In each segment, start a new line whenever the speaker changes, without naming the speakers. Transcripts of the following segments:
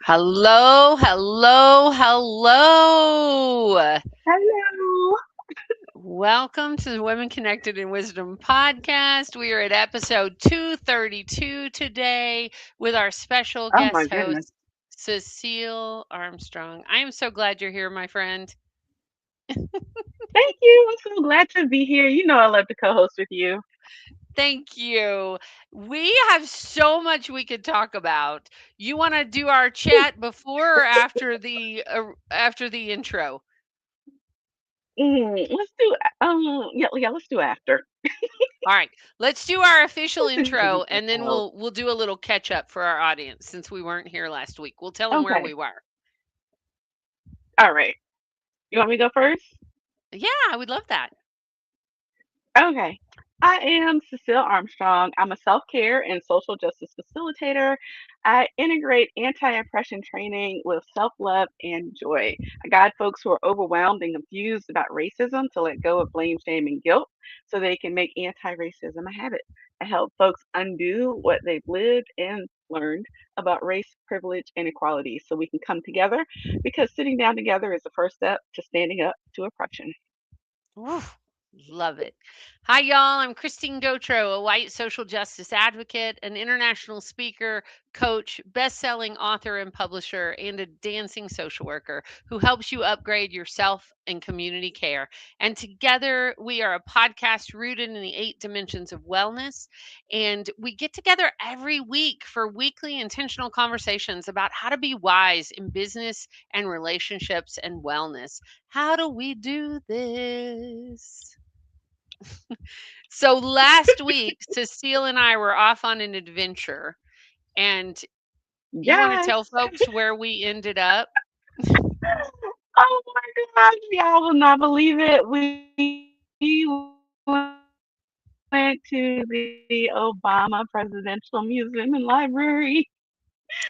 Hello, hello, hello.
Hello.
Welcome to the Women Connected in Wisdom podcast. We are at episode 232 today with our special
Oh my
guest
goodness.
host, Cecile Armstrong. I am so glad you're here, my friend.
Thank you. I'm so glad to be here. You know I love to co-host with you.
Thank you. We have so much we could talk about. You want to do our chat before or after the intro?
Let's do yeah, let's do after.
All right, let's do our official
Let's do the
intro and then
details.
we'll do a little catch up for our audience since we weren't here last week. We'll tell them where we
Okay.
were.
All right. You want me to go first?
Yeah, I would love that.
Okay. I am Cecile Armstrong. I'm a self care and social justice facilitator. I integrate anti oppression training with self love and joy. I guide folks who are overwhelmed and confused about racism to let go of blame, shame, and guilt so they can make anti racism a habit. I help folks undo what they've lived and learned about race, privilege, and equality so we can come together because sitting down together is the first step to standing up to oppression.
Woo, love it. Hi, y'all. I'm Christine Gautreaux, a white social justice advocate, an international speaker, coach, best selling author and publisher, and a dancing social worker who helps you upgrade your self and community care. And together, we are a podcast rooted in the 8 dimensions of wellness. And we get together every week for weekly intentional conversations about how to be wise in business and relationships and wellness. How do we do this? So last week, Cecile and I were off on an adventure, and you want to
Yes.
tell folks where we ended up?
Oh my gosh, y'all will not believe it. We went to the Obama Presidential Museum and Library.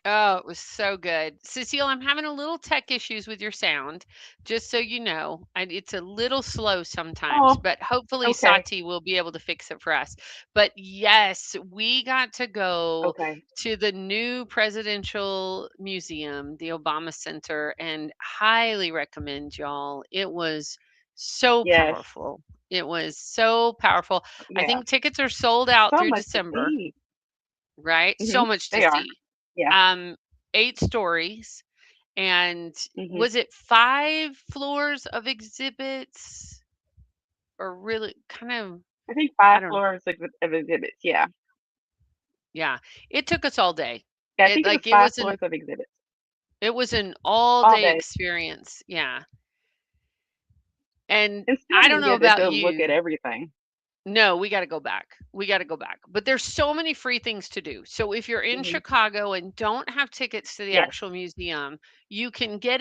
Oh, it was so good. Cecile, I'm having a little tech issues with your sound, just so you know. It's a little slow sometimes,
Oh,
but hopefully
okay,
Sati will be able to fix it for us. But yes, we got to go
okay.
to the new presidential museum, the Obama Center, and highly recommend y'all. It was so
Yes,
powerful. It was so powerful. I
yeah.
think tickets are sold out
So
through
much to
December,
see.
right? So much to
They are.
see.
Yeah.
um 8 stories, and
hmm
was it 5 floors of exhibits, or really kind of,
I think
I
five
don't know.
floors of exhibits. Yeah.
Yeah, it took us all day.
Yeah, I
It
think it was
like
five floors of exhibits
it was an all
all
day
day,
experience. Yeah. And
and still
I don't
didn't
know
get
about
to look at
you.
everything.
No, we gotta go back. We gotta go back. But there's so many free things to do. So if you're in
hmm
Chicago and don't have tickets to the
Yes.
actual museum, you can go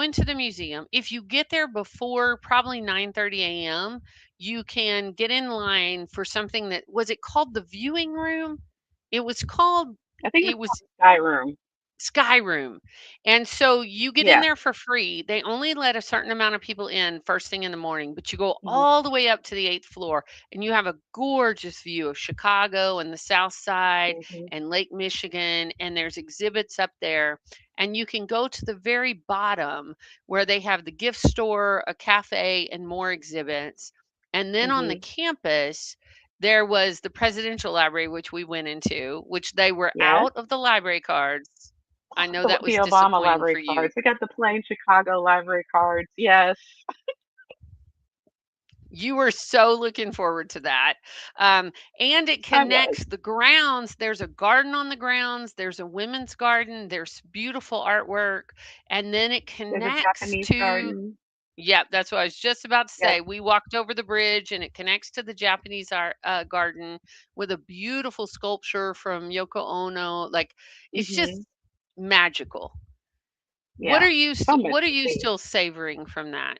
into the museum. If you get there before probably 9:30 a.m., you can get in line for something that was it called the viewing room? It was called
I think it
it
was called
was
the Sky Room.
Sky Room. And so you get in
Yeah.
there for free. They only let a certain amount of people in first thing in the morning, but you go
hmm
all the way up to the 8th floor and you have a gorgeous view of Chicago and the South Side
hmm
and Lake Michigan. And there's exhibits up there. And you can go to the very bottom where they have the gift store, a cafe, and more exhibits. And then on the
hmm
campus, there was the presidential library, which we went into, which they were
Yes.
out of the library cards. I know that
The
was
Obama
disappointing
library
for you.
cards. I got the plain Chicago library cards. Yes.
You were so looking forward to that. And it
I was.
connects the grounds. There's a garden on the grounds, there's a women's garden, there's beautiful artwork. And then it
There's a
connects
Japanese
to,
garden.
yep, that's what I was just about to
Yep.
say. We walked over the bridge and it connects to the Japanese art, garden with a beautiful sculpture from Yoko Ono. Like, it's just
hmm
magical.
Yeah. So much
What are
to
you
see.
still savoring from that?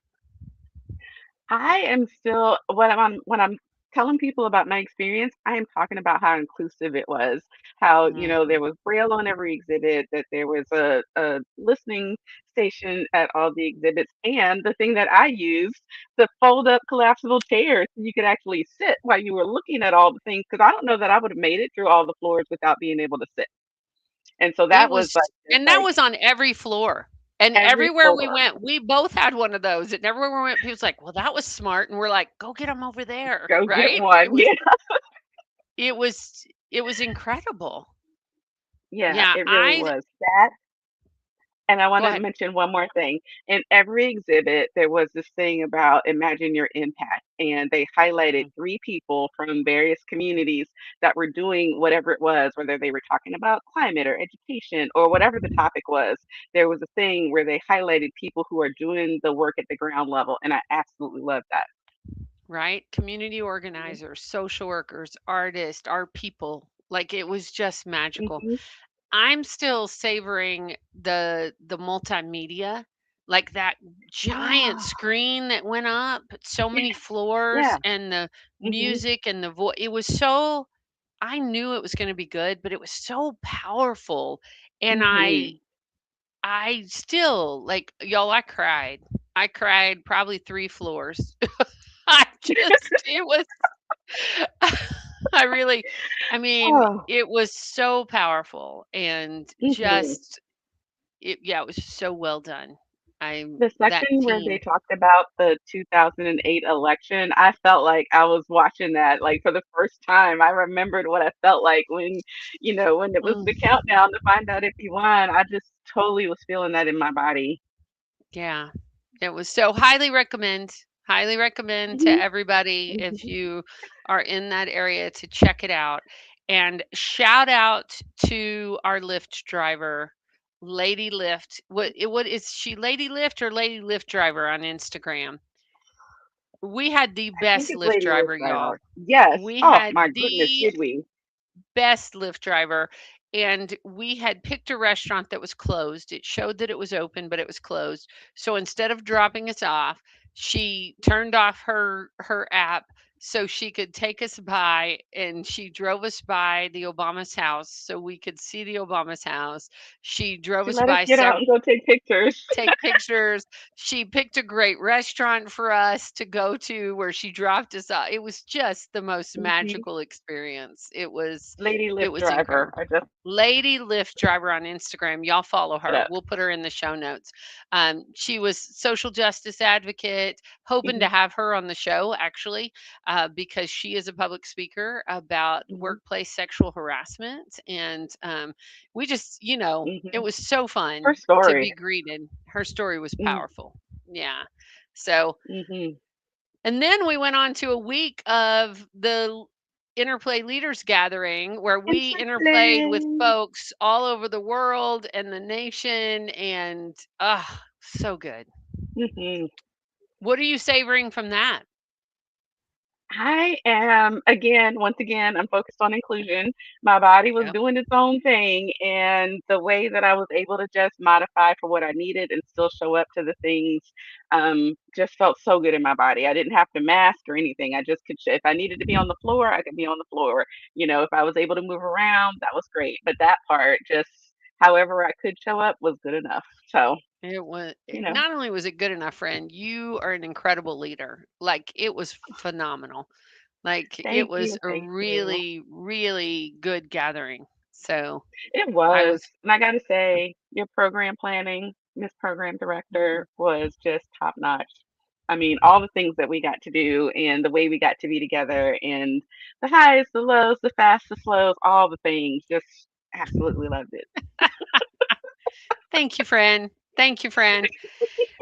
I am still when I'm telling people about my experience, I am talking about how inclusive it was. How, there
Mhm.
was braille on every exhibit, that there was a listening station at all the exhibits, and the thing that I used, the fold up collapsible chairs, so you could actually sit while you were looking at all the things, because I don't know that I would have made it through all the floors without being able to sit. And so
It
that was
was
like just
and that
like
was on every floor. And
every
everywhere we
floor.
went, we both had one of those, and everywhere we went, people's like, "Well, that was smart," and we're like, "Go get them over there,"
Go get
right?
one. Yeah.
It was incredible.
Yeah,
Yeah,
it really was. That and I
go
wanna
ahead.
mention one more thing. In every exhibit, there was this thing about imagine your impact, and they highlighted
Mhm.
3 people from various communities that were doing whatever it was, whether they were talking about climate or education or whatever the topic was. There was a thing where they highlighted people who are doing the work at the ground level, and I absolutely love that.
Right? Community
Mhm,
organizers, social workers, artists, our people. Like, it was just magical.
mhm.
I'm still savoring the multimedia, like that giant
Yeah,
screen that went up, so many
yes,
floors,
yeah,
and the
mhm,
music and the voice. It was so I knew it was gonna be good, but it was so powerful, and
mhm.
I still like, y'all, I cried. I cried probably 3 floors. I just it was I really I mean,
Oh,
it was so powerful and
mhm.
just it was so well done.
The
That
section where they
team.
talked about the 2008 election, I felt like I was watching that, like, for the first time. I remembered what I felt like when, when it was the
Mm,
countdown to find out if you won. I just totally was feeling that in my body.
yeah. It was so highly recommend to
Mhm,
everybody if
mhm.
you are in that area to check it out. And shout out to our Lyft driver, Lady Lyft. What is she, Lady Lyft or Lady Lyft driver on Instagram? We had the
I think
best
it's
Lyft
Lady Liz
driver, y'all.
Driver. Yes.
We
Oh
had
my goodness,
the
did we?
best Lyft driver, and we had picked a restaurant that was closed. It showed that it was open, but it was closed. So instead of dropping us off, she turned off her app so she could take us by, and she drove us by the Obama's house so we could see the Obama's house. She drove
She
us
let us
by
get out
several
and go take pictures.
take pictures. She picked a great restaurant for us to go to where she dropped us off. It was just the most
Mhm.
magical experience.
Lady
It
Lyft
was incredible.
Driver. I just
Lady Lyft driver on Instagram. Y'all follow
put
her.
up.
We'll put her in the show notes. She was social justice advocate, hoping
Mhm,
to have her on the show actually, because she is a public speaker about
mhm,
workplace sexual harassment. And we just, it
mhm.
was so fun
Her
to
story.
be greeted. Her story was
Mm,
powerful. Yeah. So,
mhm.
and then we went on to a week of the Interplay Leaders Gathering where
In
we interplayed with
Switzerland.
folks all over the world and the nation. And so good.
Mhm.
What are you savoring from that?
I am once again, I'm focused on inclusion. My body was
Yep.
doing its own thing, and the way that I was able to just modify for what I needed and still show up to the things, just felt so good in my body. I didn't have to mask or anything. I just could, if I needed to be on the floor, I could be on the floor. If I was able to move around, that was great. But that part, just however I could show up, was good enough. So, you know,
Not only was it good enough, friend, you are an incredible leader. Like, it was phenomenal. Like, it
thank
was
you,
a
thank you.
really, really good gathering. So
It
I
was,
was
and I gotta say, your program planning, Miss Program Director, was just top notch. I mean, all the things that we got to do and the way we got to be together and the highs, the lows, the fasts, the slows, all the things, just absolutely loved it.
Thank you, friend. Thank you, friend.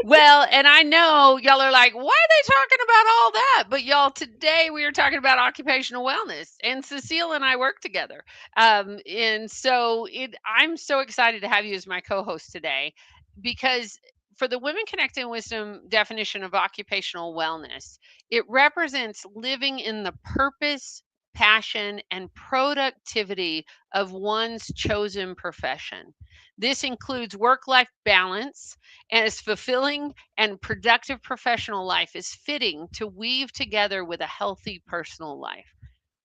Well, and I know y'all are like, why are they talking about all that? But y'all, today we are talking about occupational wellness, and Cecile and I work together. And so I'm so excited to have you as my co-host today, because for the Women Connecting Wisdom definition of occupational wellness, it represents living in the purpose, passion, and productivity of one's chosen profession. This includes work-life balance, and as fulfilling and productive professional life is fitting to weave together with a healthy personal life.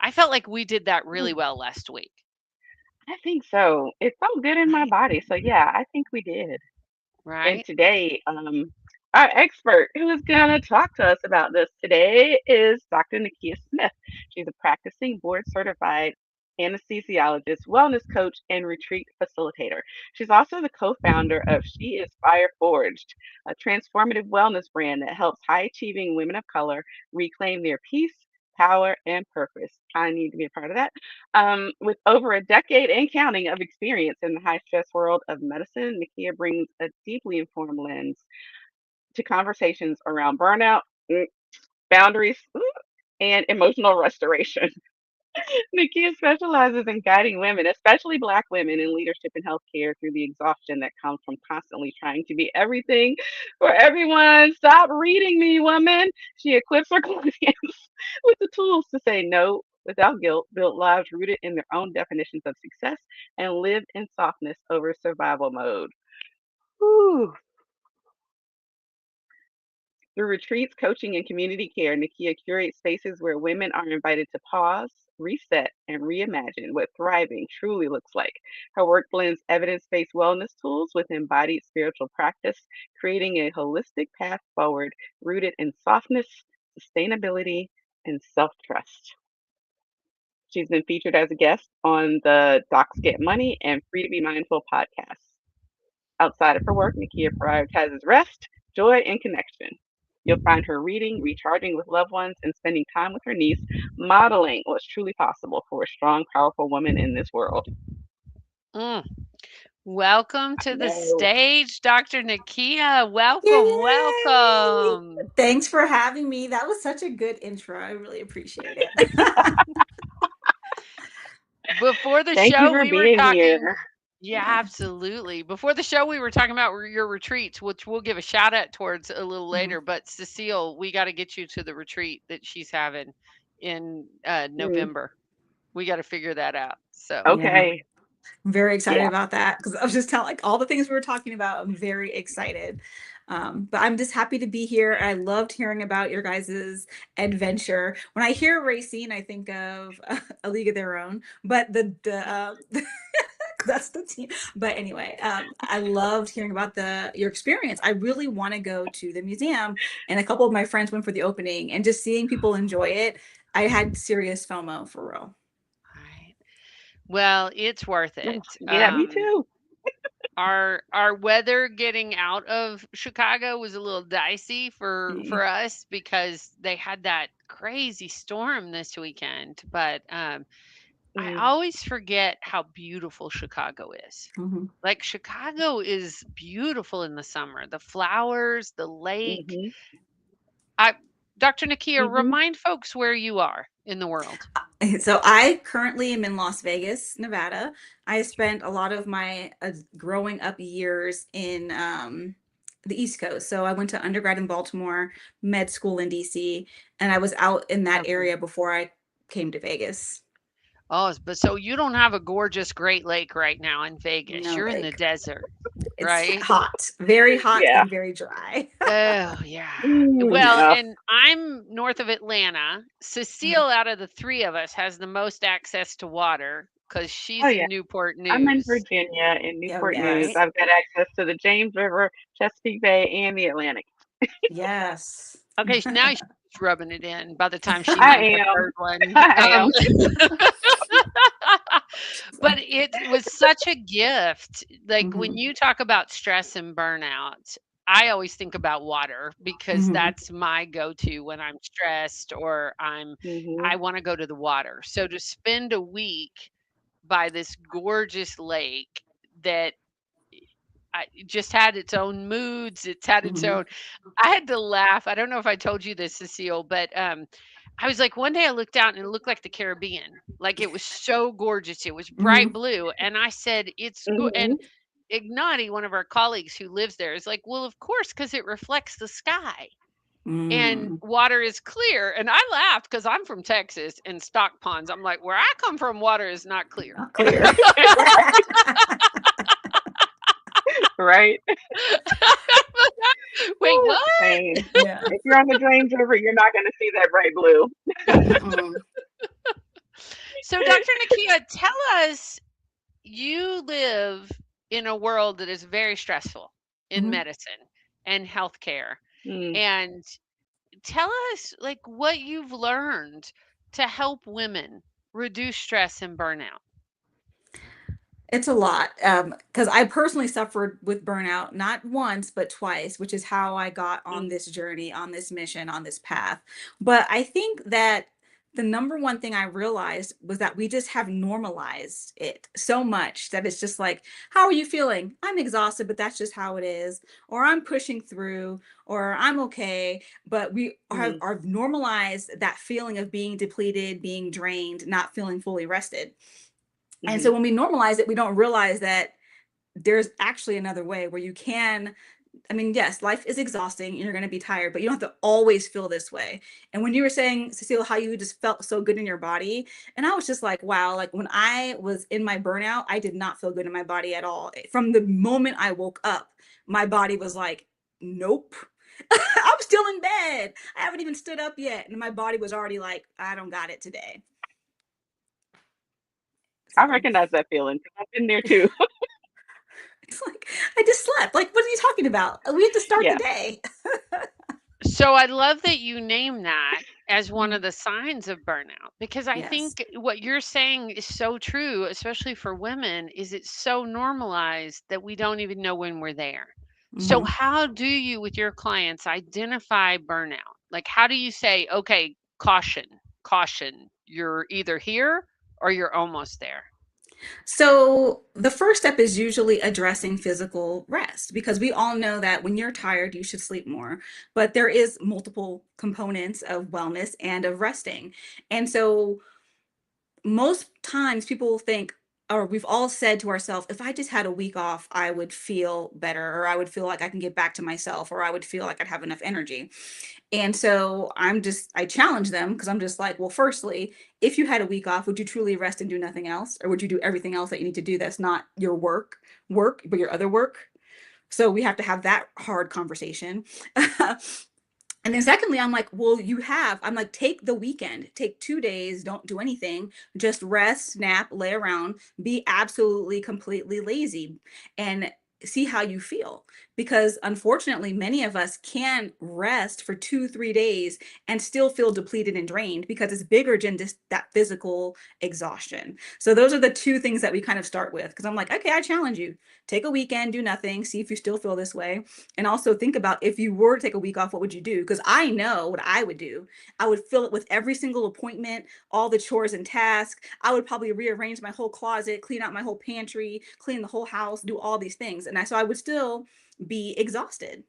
I felt like we did that really
Mm,
well last week,
I think so. It felt good in my
right?
body. So yeah, I think we did. And
Right?
today, our expert who is going to talk to us about this today is Dr. Nikia Smith. She's a practicing board certified anesthesiologist, wellness coach, and retreat facilitator. She's also the co founder of She is Fire Forged, a transformative wellness brand that helps high achieving women of color reclaim their peace, power, and purpose. I need to be a part of that. With over a decade and counting of experience in the high stress world of medicine, Nikia brings a deeply informed lens to conversations around burnout, boundaries, and emotional restoration. Nikia specializes in guiding women, especially Black women, in leadership and healthcare through the exhaustion that comes from constantly trying to be everything for everyone. Stop reading me, woman. She equips her clients with the tools to say no without guilt, build lives rooted in their own definitions of success, and live in softness over survival mode. Whew. Through retreats, coaching, and community care, Nikia curates spaces where women are invited to pause, reset, and reimagine what thriving truly looks like. Her work blends evidence based wellness tools with embodied spiritual practice, creating a holistic path forward rooted in softness, sustainability, and self trust. She's been featured as a guest on the Docs Get Money and Free to Be Mindful podcasts. Outside of her work, Nikia prioritizes rest, joy, and connection. You'll find her reading, recharging with loved ones, and spending time with her niece, modeling what's truly possible for a strong, powerful woman in this world.
Mm. Welcome to the
No.
stage, Dr. Nikia. Welcome,
Yay!
welcome.
Thanks for having me. That was such a good intro. I really appreciate it.
Before the
Thank you
show,
for
we were
being
talking.
here.
Yeah,
Yeah.
absolutely. Before the show, we were talking about your retreats, which we'll give a shout out towards a little
Mhm.
later. But Cecile, we got to get you to the retreat that she's having in
Mm,
November. We got to figure that out. So,
Yeah.
okay.
I'm very excited
Yeah.
about that because I was just telling like all the things we were talking about. I'm very excited. But I'm just happy to be here. I loved hearing about your guys's adventure. When I hear racing, I think of A League of Their Own, but the that's the team. But anyway, I loved hearing about the your experience. I really want to go to the museum, and a couple of my friends went for the opening, and just seeing people enjoy it, I had serious FOMO for real.
all right. Well, it's worth
Oh,
it.
yeah, me too.
Our weather getting out of Chicago was a little dicey for us because they had that crazy storm this weekend. But I
Mm,
always forget how beautiful Chicago is.
Mhm.
Like Chicago is beautiful in the summer. The flowers, the lake.
mhm,
I Dr. Nakia,
mhm,
remind folks where you are in the world.
So I currently am in Las Vegas, Nevada. I spent a lot of my growing up years in the East Coast. So I went to undergrad in Baltimore, med school in DC, and I was out in that
Okay.
area before I came to Vegas.
Oh, but so you don't have a gorgeous Great Lake right now in Vegas.
No
You're in the
lake.
desert,
It's
right?
hot, very hot
yeah.
and very dry.
Oh, yeah. Well,
Yeah.
and I'm north of Atlanta. Cecile, out of the three of us, has the most access to water because
Oh,
she's
yeah.
in Newport
I'm in
News,
Virginia, in
Oh,
Newport News.
right?
yes.
I've got access to the James River, Chesapeake Bay, and the Atlantic.
Yes.
Okay, now she's rubbing it in by the time she
I
named the
am.
third one.
I am.
But it was such a gift. Like when
Hmm.
you talk about stress and burnout, I always think about water because
Hmm.
that's my go-to when I'm stressed or I
Mhm.
want to go to the water. So to spend a week by this gorgeous lake that just had its own moods, it's had its
Hmm.
own I had to laugh. I don't know if I told you this, Cecile, but I was like, one day I looked out and it looked like the Caribbean. Like it was so gorgeous. It was bright
Hmm.
blue. And I said, and
Mhm.
Ignati, one of our colleagues who lives there, is like, well, of course, because it reflects the sky and
Mm.
water is clear. And I laughed because I'm from Texas and stock ponds. I'm like, where I come from, water is not clear.
Not clear.
Right?
Wait, what?
Same.
Yeah.
If you're on the James River, you're not going to see that bright blue.
Mm-mm.
So, Dr. Nakia, tell us, you live in a world that is very stressful in
Mhm.
medicine and healthcare.
Mm,
And tell us like what you've learned to help women reduce stress and burnout?
It's a lot, because I personally suffered with burnout, not once, but twice, which is how I got on
Mm,
this journey, on this mission, on this path. But I think that the number one thing I realized was that we just have normalized it so much that it's just like, how are you feeling? I'm exhausted, but that's just how it is. Or I'm pushing through, or I'm okay. But we
mm,
are normalized that feeling of being depleted, being drained, not feeling fully rested. And
mhm.
so when we normalize it, we don't realize that there's actually another way where you can. I mean, yes, life is exhausting and you're going to be tired, but you don't have to always feel this way. And when you were saying, Cecile, how you just felt so good in your body, and I was just like, wow, like when I was in my burnout, I did not feel good in my body at all. From the moment I woke up, my body was like, nope. I'm still in bed. I haven't even stood up yet. And my body was already like, I don't got it today.
I
So
recognize that feeling 'cause I've been there too.
it's like, I just slept. Like, what are you talking about? We have to start the
Yeah.
day.
So I love that you name that as one of
Mhm.
the signs of burnout, because I
Yes.
think what you're saying is so true, especially for women, is it's so normalized that we don't even know when we're there. So
Hmm.
how do you with your clients identify burnout? Like how do you say, okay, caution, caution, you're either here or you're almost there?
So the first step is usually addressing physical rest because we all know that when you're tired, you should sleep more. But there is multiple components of wellness and of resting. And so most times people think, or we've all said to ourselves, if I just had a week off, I would feel better, or I would feel like I can get back to myself, or I would feel like I'd have enough energy. And so I challenge them because I'm just like, well, firstly, if you had a week off, would you truly rest and do nothing else? Or would you do everything else that you need to do that's not your work, but your other work? So we have to have that hard conversation. And then secondly, I'm like, well, I'm like, take the weekend, take 2 days, don't do anything, just rest, nap, lay around, be absolutely completely lazy and see how you feel. Because unfortunately, many of us can rest for 2, 3 days and still feel depleted and drained because it's bigger than just that physical exhaustion. So those are the two things that we kind of start with. Because I'm like, okay, I challenge you. Take a weekend, do nothing, see if you still feel this way, and also think about if you were to take a week off, what would you do? Because I know what I would do. I would fill it with every single appointment, all the chores and tasks. I would probably rearrange my whole closet, clean out my whole pantry, clean the whole house, do all these things. So I would still be exhausted.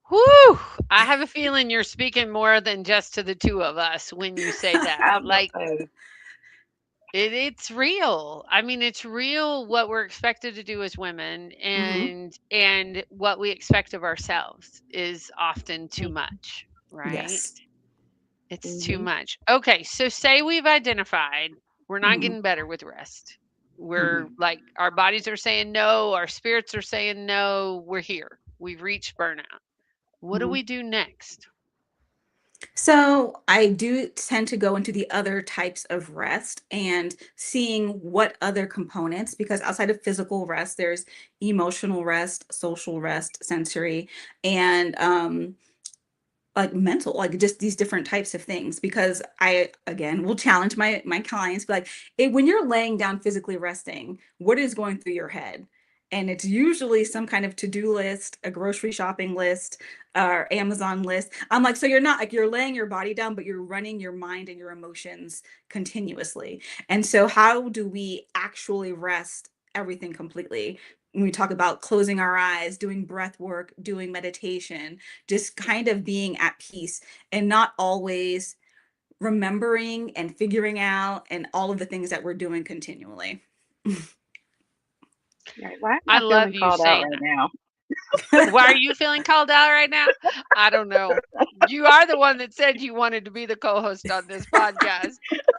Whew, I have a feeling you're speaking more than just to the two of us when you say that.
I was about
Like
to say,
it's real. I mean, it's real what we're expected to do as women
Hmm.
and what we expect of ourselves is often too
mm,
much, right?
Yes.
It's too
mhm,
much. Okay, so say we've identified we're not
Hmm.
getting better with rest. We're
Hmm.
like our bodies are saying no, our spirits are saying no, we're here. We've reached burnout. What do
mhm,
we do next?
So I do tend to go into the other types of rest and seeing what other components, because outside of physical rest, there's emotional rest, social rest, sensory, and like mental, like just these different types of things. Because I again will challenge my clients, be like, when you're laying down physically resting, what is going through your head? And it's usually some kind of to-do list, a grocery shopping list, or Amazon list. I'm like, so you're not like you're laying your body down, but you're running your mind and your emotions continuously. And so how do we actually rest everything completely? When we talk about closing our eyes, doing breath work, doing meditation, just kind of being at peace and not always remembering and figuring out and all of the things that we're doing continually.
right. Why am
I
I feeling
love you
called out
saying
right
that.
now?
Why are you feeling called out right now? I don't know. You are the one that said you wanted to be the co-host on this podcast.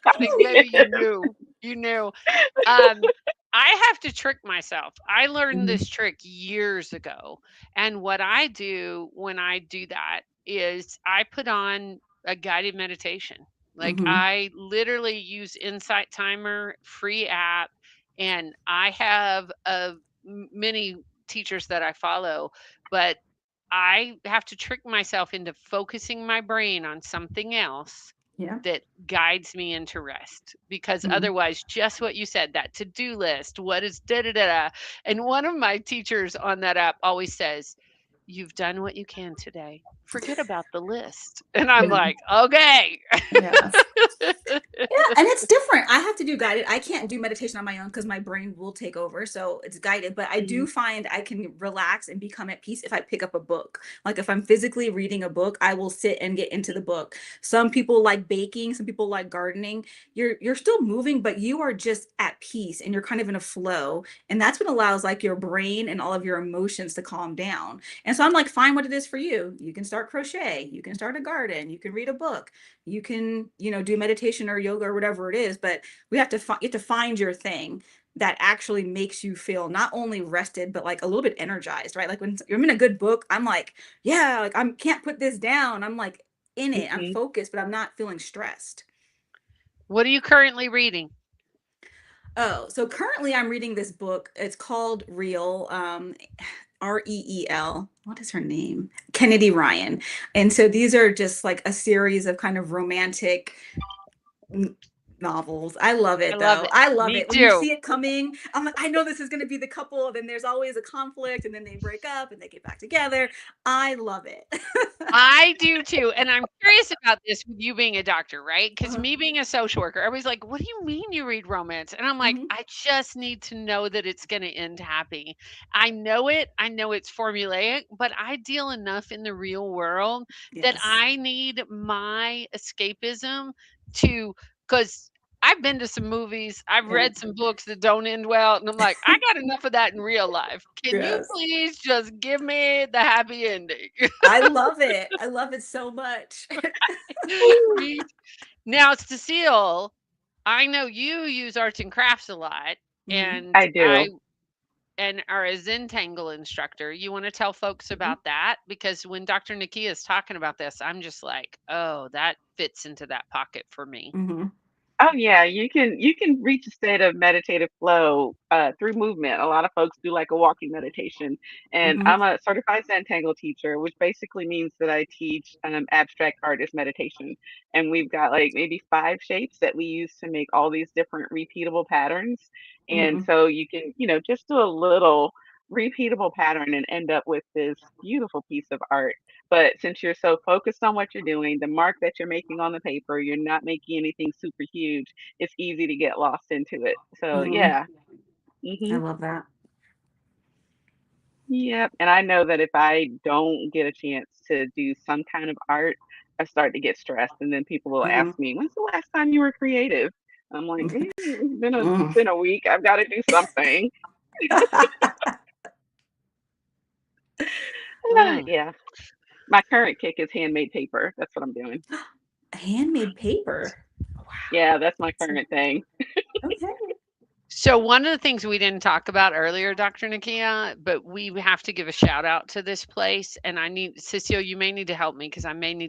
I think maybe you knew. You knew. Um, I have to trick myself. I learned
Mhm.
this trick years ago. And what I do when I do that is I put on a guided meditation. Like
Mhm.
I literally use Insight Timer, free app, and I have many teachers that I follow, but I have to trick myself into focusing my brain on something else
Yeah.
that guides me into rest, because
Mhm.
otherwise, just what you said, that to-do list, what is da da da da. And one of my teachers on that app always says, "You've done what you can today. Forget about the list." And I'm
Yeah.
like, "Okay."
Yes. Yeah, and it's different. I have to do guided. I can't do meditation on my own because my brain will take over. So it's guided. But I
Mhm.
do find I can relax and become at peace if I pick up a book. Like if I'm physically reading a book, I will sit and get into the book. Some people like baking, some people like gardening. You're still moving, but you are just at peace and you're kind of in a flow. And that's what allows like your brain and all of your emotions to calm down. And so I'm like, find what it is for you. You can start crochet, you can start a garden, you can read a book, you can, do meditation or yoga or whatever it is, but you have to find your thing that actually makes you feel not only rested but like a little bit energized, right? Like when I'm in a good book, I'm like, yeah, like I can't put this down. I'm like in it, I'm
Mhm.
focused, but I'm not feeling stressed.
What are you currently reading?
Oh, so currently I'm reading this book. It's called Real, Reel. What is her name? Kennedy Ryan. And so these are just like a series of kind of romantic novels. I love
I
it
love
though.
it.
I love
Me
it. When you
too.
see it coming, I'm like, I know this is going to be the couple. Then there's always a conflict, and then they break up and they get back together. I love it.
I do too, and I'm curious about this with you being a doctor, right? Because
Uh-huh.
me being a social worker, everybody's like, "What do you mean you read romance?" And I'm like,
Hmm.
"I just need to know that it's gonna end happy." I know it, I know it's formulaic, but I deal enough in the real world that
Yes.
I need my escapism to, because I've been to some movies, I've
Yeah.
read some books that don't end well, and I'm like, "I got enough of that in real life. Can you
Yes.
please just give me the happy ending?"
I love it. I love it so much.
Me Now, Cecile, I know you use arts and crafts a lot,
Hmm.
and
I
I
do.
and are a Zentangle instructor. You want to tell folks
Hmm.
about that? Because when Dr. Nikia is talking about this, I'm just like, oh, that fits into that pocket for me.
Hmm.
Oh yeah, you can reach a state of meditative flow through movement. A lot of folks do like a walking meditation, and
Hmm.
I'm a certified Zentangle teacher, which basically means that I teach abstract artist meditation. And we've got like maybe 5 shapes that we use to make all these different repeatable patterns. And
Hmm.
so you can, just do a little repeatable pattern and end up with this beautiful piece of art. But since you're so focused on what you're doing, the mark that you're making on the paper, you're not making anything super huge. It's easy to get lost into it. So
Hmm.
yeah.
I
Mhm.
love that.
Yep. And I know that if I don't get a chance to do some kind of art, I start to get stressed, and then people will ask
Hmm.
me, "When's the last time you were creative?" I'm like, it's been a
Mm.
been a week. I've got to do something."
Mm.
Yeah. My current kick is handmade paper. That's what I'm doing.
Handmade paper. Wow.
Yeah, that's my current thing.
Okay.
So one of the things we didn't talk about earlier, Dr. Nikia, but we have to give a shout out to this place. And I need Cecile, you may need to help me because I may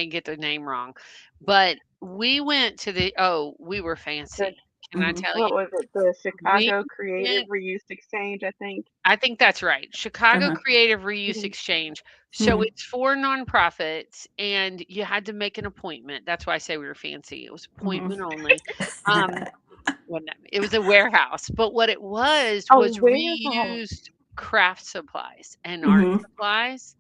get the name wrong. But we went to we were
The
fancy. Can I
Hmm.
tell you?
What was it? The
We
Chicago Creative
went
Reuse Exchange, I think.
I think that's right. Chicago
Uh-huh.
Creative Reuse
Mhm.
Exchange. So
Hmm.
it's for nonprofits and you had to make an appointment. That's why I say we were fancy. It was
Hmm.
appointment only. Um, it was a warehouse, but what it
A
was
warehouse.
reused craft supplies and art
Hmm.
supplies.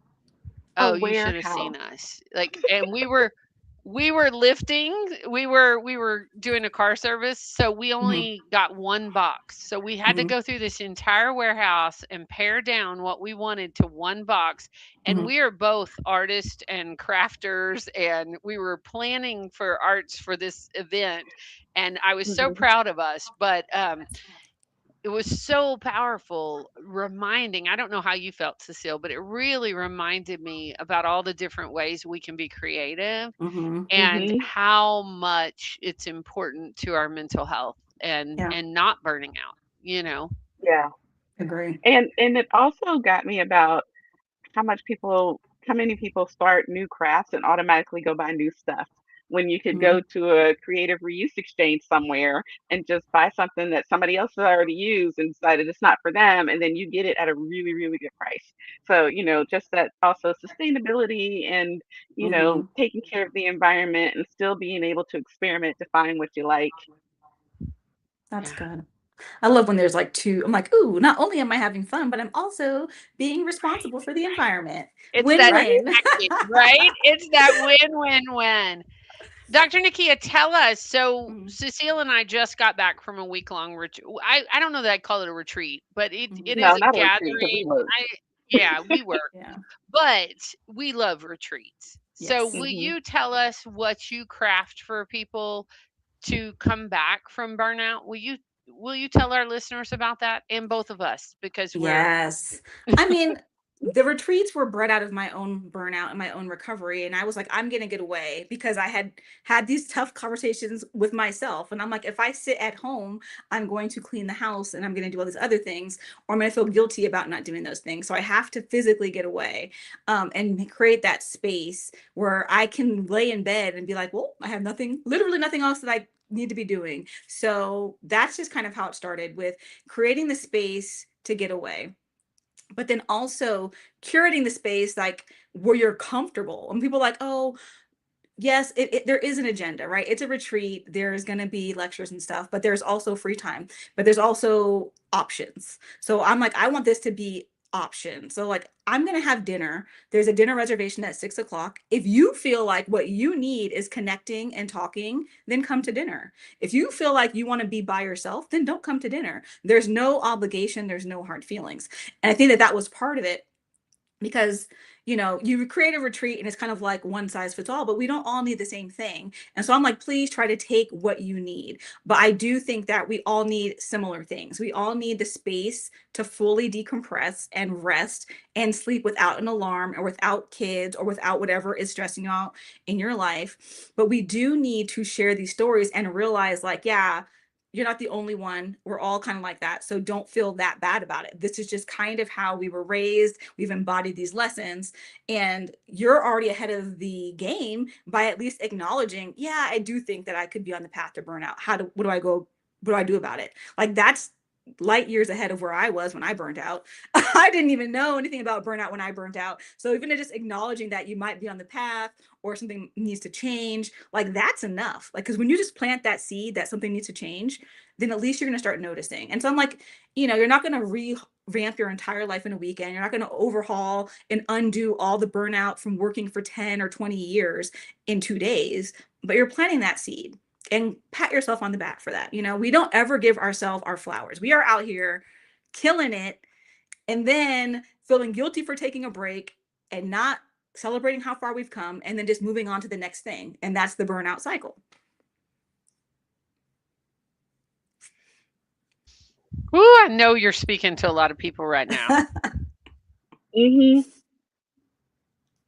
A
Oh, you should have seen
warehouse.
us. Like, and we were lifting, we were doing a car service, so we
Hmm.
only got one box. So we had to
Hmm.
go through this entire warehouse and pare down what we wanted to one box. And
Hmm.
we are both artists and crafters, and we were planning for arts for this event. And I was so
Hmm.
proud of us, but it was so powerful reminding. I don't know how you felt, Cecile, but it really reminded me about all the different ways we can be creative
Hmm.
and
Hmm.
how much it's important to our mental health
Yeah.
and not burning out, you know.
Yeah.
Agree.
And it also got me about how many people start new crafts and automatically go buy new stuff. when you could
Mhm.
go to a creative reuse exchange somewhere and just buy something that somebody else has already used and decided it's not for them, and then you get it at a really, really good price. So, just that also sustainability and,
Mhm.
taking care of the environment and still being able to experiment to find what you like.
That's
Yeah.
good. I love when there's like two. I'm like, ooh, not only am I having fun, but I'm also being responsible for the environment.
It's that
Right?
Win-win.
package, right? It's that win-win-win. Dr. Nikia, tell us. So
Mhm.
Cecile and I just got back from a week-long retreat. I don't know that I call it a retreat, but it
Mhm.
is
No,
a
not a retreat because we
gathering.
work.
I Yeah, we work,
Yeah.
but we love retreats. So
Yes.
will
Hmm.
you tell us what you craft for people to come back from burnout? Will you tell our listeners about that and both of us because we're
Yes. I mean, the retreats were bred out of my own burnout and my own recovery. And I was like, I'm going to get away because I had had these tough conversations with myself. And I'm like, if I sit at home, I'm going to clean the house and I'm going to do all these other things, or I'm going to feel guilty about not doing those things. So I have to physically get away, and create that space where I can lay in bed and be like, well, I have nothing, literally nothing else that I need to be doing. So that's just kind of how it started, with creating the space to get away, but then also curating the space like where you're comfortable. And people are like, oh, yes, there is an agenda, right? It's a retreat. There's going to be lectures and stuff, but there's also free time, but there's also options. So I'm like, I want this to be option. So like, I'm going to have dinner. There's a dinner reservation at 6 o'clock. If you feel like what you need is connecting and talking, then come to dinner. If you feel like you want to be by yourself, then don't come to dinner. There's no obligation. There's no hard feelings. And I think that that was part of it, because you create a retreat and it's kind of like one size fits all, but we don't all need the same thing. And so I'm like, please try to take what you need. But I do think that we all need similar things. We all need the space to fully decompress and rest and sleep without an alarm or without kids or without whatever is stressing you out in your life. But we do need to share these stories and realize, like, yeah, you're not the only one. We're all kind of like that. So don't feel that bad about it. This is just kind of how we were raised. We've embodied these lessons, and you're already ahead of the game by at least acknowledging, yeah, I do think that I could be on the path to burnout. What do I go? What do I do about it? Like, that's light years ahead of where I was when I burned out. I didn't even know anything about burnout when I burned out. So even just acknowledging that you might be on the path or something needs to change, like, that's enough. Like, because when you just plant that seed that something needs to change, then at least you're going to start noticing. And so I'm like, you're not going to revamp your entire life in a weekend. You're not going to overhaul and undo all the burnout from working for 10 or 20 years in 2 days, but you're planting that seed, and pat yourself on the back for that. We don't ever give ourselves our flowers. We are out here killing it and then feeling guilty for taking a break and not celebrating how far we've come, and then just moving on to the next thing. And that's the burnout cycle.
Ooh, I know you're speaking to a lot of people right now.
Hmm.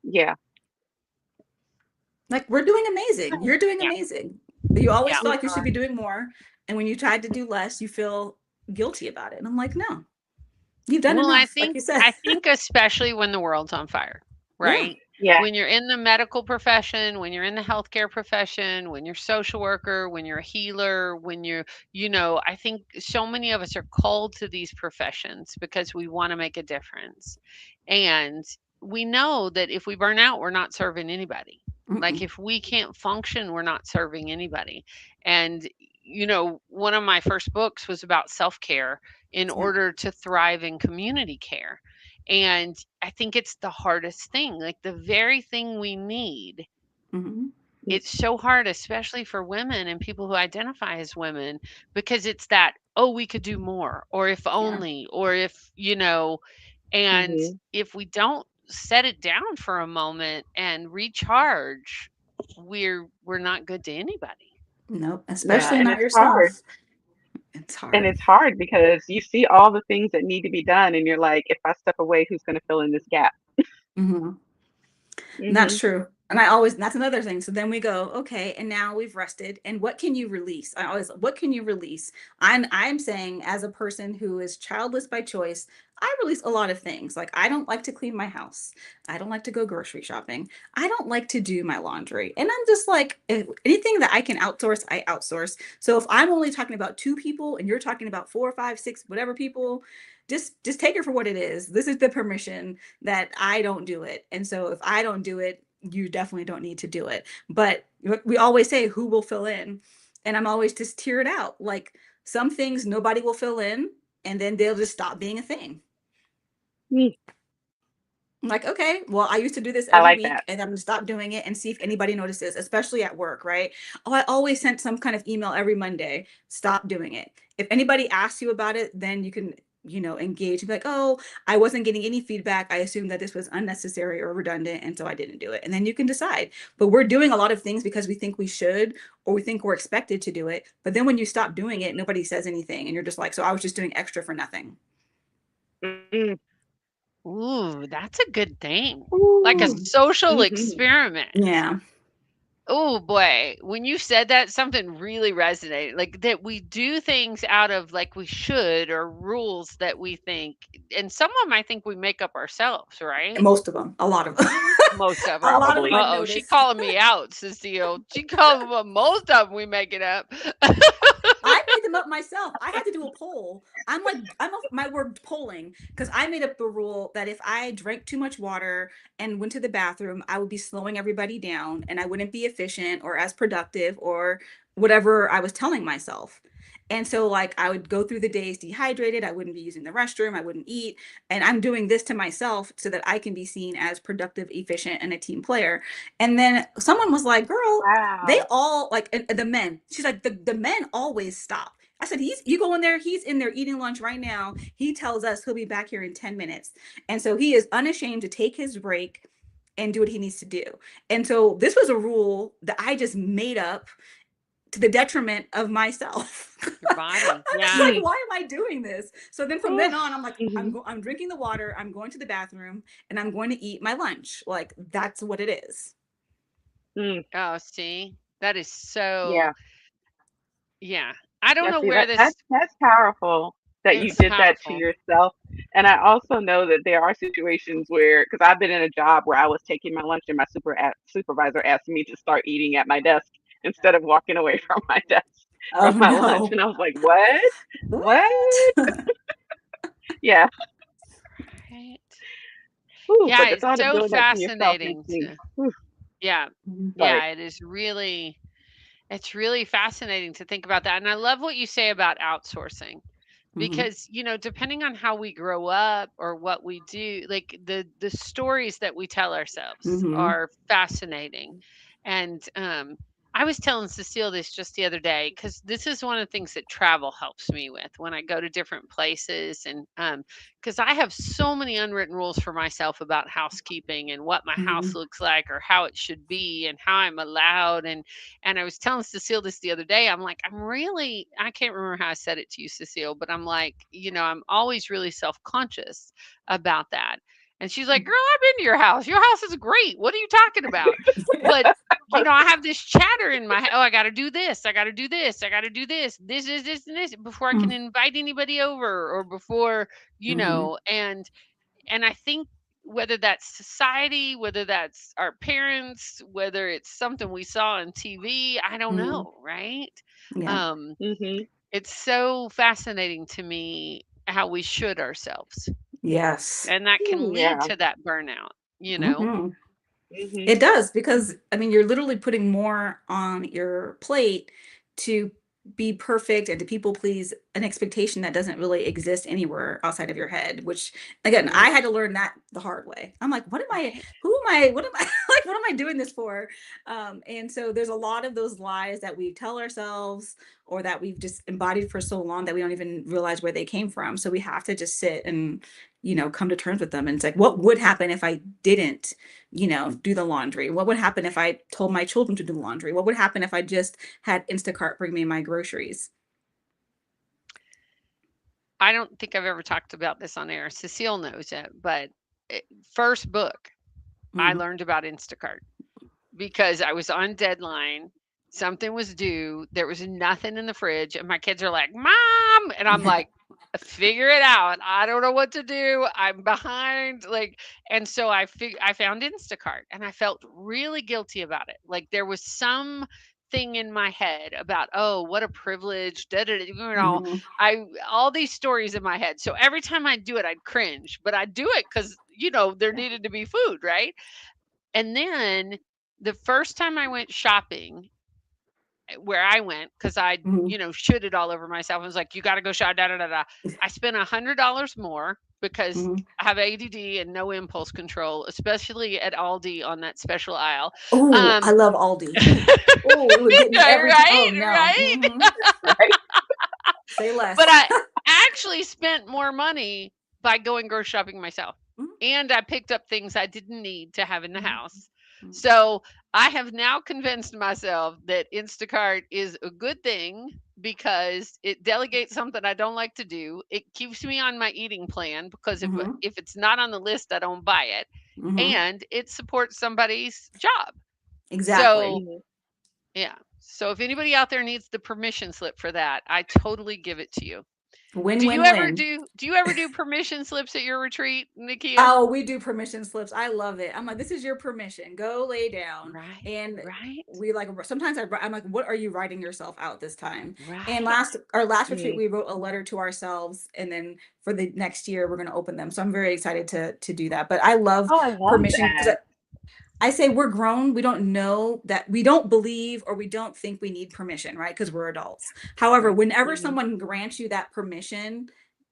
Yeah.
Like, we're doing amazing. You're doing
Yeah.
amazing. But you always
Yeah.
feel like you should be doing more. And when you tried to do less, you feel guilty about it. And I'm like, no, you've done
Well, I
enough, like
think
you said.
I think especially when the world's on fire,
Yeah.
right?
Yeah.
When you're in the medical profession, when you're in the healthcare profession, when you're a social worker, when you're a healer, when I think so many of us are called to these professions because we want to make a difference. And we know that if we burn out, we're not serving anybody. Like,
Mm-mm.
if we can't function, we're not serving anybody. And one of my first books was about self-care in
Yeah.
order to thrive in community care. And I think it's the hardest thing, like the very thing we need.
Mm-hmm.
It's so hard, especially for women and people who identify as women, because it's that, oh, we could do more, or if
Yeah.
only, or if. And
Hmm.
if we don't set it down for a moment and recharge, we're not good to anybody.
Nope.
Yeah.
Especially
And
not
it's hard.
yourself. It's
And
hard.
it's hard because you see all the things that need to be done, and you're like, if I step away, who's going to fill in this gap?
Mm-hmm. And that's
Hmm.
true. And I always, that's another thing. So then we go, okay, and now we've rested. And what can you release? I always, what can you release? I'm saying, as a person who is childless by choice, I release a lot of things. Like, I don't like to clean my house. I don't like to go grocery shopping. I don't like to do my laundry. And I'm just like, anything that I can outsource, I outsource. So if I'm only talking about 2 people and you're talking about 4, 5, 6, whatever people, just take it for what it is. This is the permission that I don't do it. And so if I don't do it, you definitely don't need to do it. But we always say, who will fill in? And I'm always just teared out. Like, some things nobody will fill in, and then they'll just stop being a thing.
Mm,
I'm like, okay, well, I used to do this
I
every
like
week,
that.
and I'm gonna stop doing it and see if anybody notices, especially at work, right? Oh, I always sent some kind of email every Monday. Stop doing it. If anybody asks you about it, then you can, engage and be like, oh, I wasn't getting any feedback. I assumed that this was unnecessary or redundant, and so I didn't do it. And then you can decide. But we're doing a lot of things because we think we should, or we think we're expected to do it. But then when you stop doing it, nobody says anything, and you're just like, so I was just doing extra for nothing.
Mm.
Ooh, that's a good thing. Like a
Ooh.
social
Mhm.
experiment.
Yeah.
Oh boy, when you said that, something really resonated. Like that we do things out of like we should or rules that we think, and some of them I think we make up ourselves,
And
right?
most of them, a lot of them.
Most of
A
them.
lot of them
Probably.
I've
Uh-oh, she
noticed.
calling me out, Cecile. She calling most of them we make it up.
I made them up myself. I had to do a poll. I'm like, my word polling, because I made up the rule that if I drank too much water and went to the bathroom, I would be slowing everybody down and I wouldn't be efficient or as productive or whatever I was telling myself. And so, like, I would go through the days dehydrated. I wouldn't be using the restroom. I wouldn't eat. And I'm doing this to myself so that I can be seen as productive, efficient, and a team player. And then someone was like, girl, they
Wow.
all like, and the men. She's like, the men always stop. I said, you go in there, he's in there eating lunch right now. He tells us he'll be back here in 10 minutes. And so he is unashamed to take his break and do what he needs to do. And so this was a rule that I just made up to the detriment of myself.
Your body.
I'm just
Yeah.
like,
Mm.
why am I doing this? So then from then on, I'm like,
Mhm.
I'm drinking the water, I'm going to the bathroom, and I'm going to eat my lunch. Like, that's what it is.
Mm.
Oh, see? That is
Yeah.
so, yeah. I don't
Yeah.
know
See,
where this
that's powerful that you
it's
did that to
powerful.
yourself. And I also know that there are situations where, because I've been in a job where I was taking my lunch and my supervisor asked me to start eating at my desk instead of walking away from my desk
Oh
from my lunch,
no.
and I was like, what? What?
What?
Yeah.
Right.
Ooh,
Yeah,
but the
it's
thought of
so
doing that to yourself makes
fascinating
me.
to
Ooh,
yeah.
Mhm.
Yeah,
sorry.
it is really it's really fascinating to think about that. And I love what you say about outsourcing
Mhm.
because, depending on how we grow up or what we do, like the stories that we tell ourselves
Mhm.
are fascinating. And I was telling Cecile this just the other day because this is one of the things that travel helps me with when I go to different places. And because I have so many unwritten rules for myself about housekeeping and what my house
Mhm.
looks like or how it should be and how I'm allowed. And I was telling Cecile this the other day. I'm like, I can't remember how I said it to you, Cecile, but I'm like, I'm always really self conscious about that. And she's like, girl, I've been to your house. Your house is great. What are you talking about? But, I have this chatter in my head. Oh, I got to do this. I got to do this. I got to do this. This is this and this before I can
Mhm.
invite anybody over or before,
Mhm.
and I think whether that's society, whether that's our parents, whether it's something we saw on TV, I don't
Mhm.
know, right?
Yeah.
Um,
Mhm.
it's so fascinating to me how we should ourselves,
Yes.
and that can lead
Yeah.
to that burnout, you know?
Mhm.
Mhm.
It does, because I mean, you're literally putting more on your plate to be perfect and to people please, an expectation that doesn't really exist anywhere outside of your head, which again, I
Mhm.
had to learn that the hard way. I'm like,
Right.
what am I like, what am I doing this for? And so there's a lot of those lies that we tell ourselves or that we've just embodied for so long that we don't even realize where they came from. So we have to just sit and, come to terms with them. And it's like, what would happen if I didn't, do the laundry? What would happen if I told my children to do the laundry? What would happen if I just had Instacart bring me my groceries?
I don't think I've ever talked about this on air. Cecile knows it, but first book I
Mm,
learned about Instacart. because I was on deadline. Something was due. There was nothing in the fridge, and my kids are like, "Mom," and I'm like, "Figure it out. I don't know what to do. I'm behind." Like, and so I found Instacart, and I felt really guilty about it. Like there was some thing in my head about, oh, what a privilege, da, da, da,
Mhm.
I all these stories in my head. So every time I do it, I'd cringe, but I'd do it because there needed to be food, right? And then the first time I went shopping, where I went, because I,
Mhm.
shitted all over myself. I was like, you got to go shop, da da da da. I spent $100 more because
Mhm.
I have ADD and no impulse control, especially at Aldi on that special aisle.
Oh, I
Um,
love Aldi. Ooh. Oh, it would get me every time.
right,
Oh no.
right.
Right?
Say
But
less.
I actually spent more money by going grocery shopping myself.
Mhm.
And I picked up things I didn't need to have in the
Mhm.
house.
Mhm.
So I have now convinced myself that Instacart is a good thing because it delegates something I don't like to do. It keeps me on my eating plan because
Mhm.
if it's not on the list, I don't buy it.
Mhm.
And it supports somebody's job.
Exactly.
So
Mhm.
yeah. So if anybody out there needs the permission slip for that, I totally give it to you.
Win
Do you
win
ever
win.
do permission slips at your retreat, Nikia?
Oh, we do permission slips. I love it. I'm like, this is your permission. Go lay down.
Right,
And
right,
we like sometimes I'm like, what are you writing yourself out this time? And
right.
our last retreat,
Mhm.
we wrote a letter to ourselves, and then for the next year, we're going to open them. So I'm very excited to do that. But I love
Oh, I love
permission because
that.
I say we're grown. We don't know that we don't believe or we don't think we need permission, right? Because we're adults. However,
Right.
whenever
Mhm.
someone grants you that permission,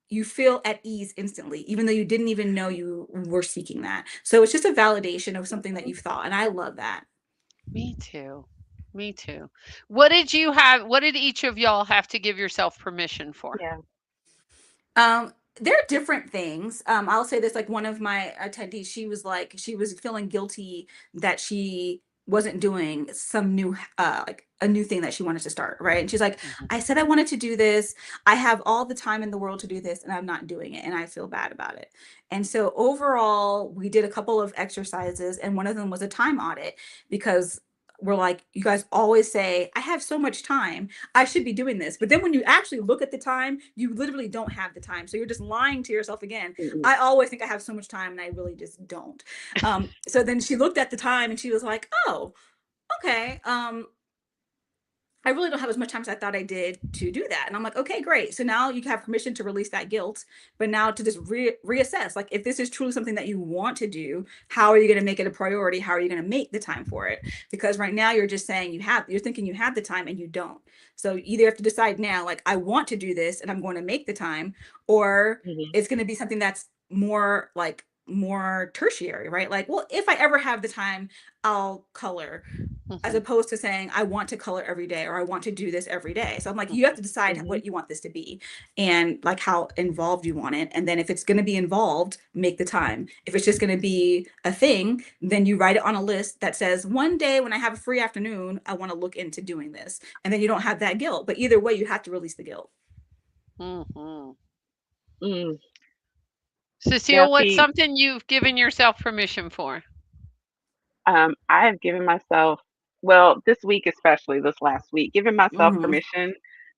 you feel at ease instantly, even though you didn't even know you were seeking that. So it's just a validation of something that
Mhm.
you've thought. And I love that.
Me too. Me too. What did each of y'all have to give yourself permission for?
Yeah.
There are different things. I'll say this, like one of my attendees, she was feeling guilty that she wasn't doing some new like a new thing that she wanted to start, right? And she's like,
Mhm.
I said I wanted to do this. I have all the time in the world to do this and I'm not doing it and I feel bad about it. And so overall, we did a couple of exercises and one of them was a time audit because we're like, you guys always say, I have so much time. I should be doing this. But then when you actually look at the time, you literally don't have the time. So you're just lying to yourself again.
Mhm.
I always think I have so much time and I really just don't. So then she looked at the time and she was like, oh, okay. I really don't have as much time as I thought I did to do that. And I'm like, okay, great. So now you have permission to release that guilt, but now to just reassess, like if this is truly something that you want to do, how are you going to make it a priority? How are you going to make the time for it? Because right now you're just saying you're thinking you have the time and you don't. So either you have to decide now, like I want to do this and I'm going to make the time, or
Mhm.
it's going to be something that's more tertiary, right? Like, well, if I ever have the time, I'll color, as
Mhm.
opposed to saying I want to color every day or I want to do this every day. So I'm like, you have
Mhm.
to decide
Mhm.
what you want this to be and like how involved you want it. And then if it's going to be involved, make the time. If it's just going to be a thing, then you write it on a list that says one day when I have a free afternoon, I want to look into doing this. And then you don't have that guilt. But either way, you have to release the guilt.
Mhm.
Mm. Now,
Cecile, what's
see,
something you've given yourself permission for?
I have given myself, well, this week especially, this last week, given myself
Mm-hmm.
permission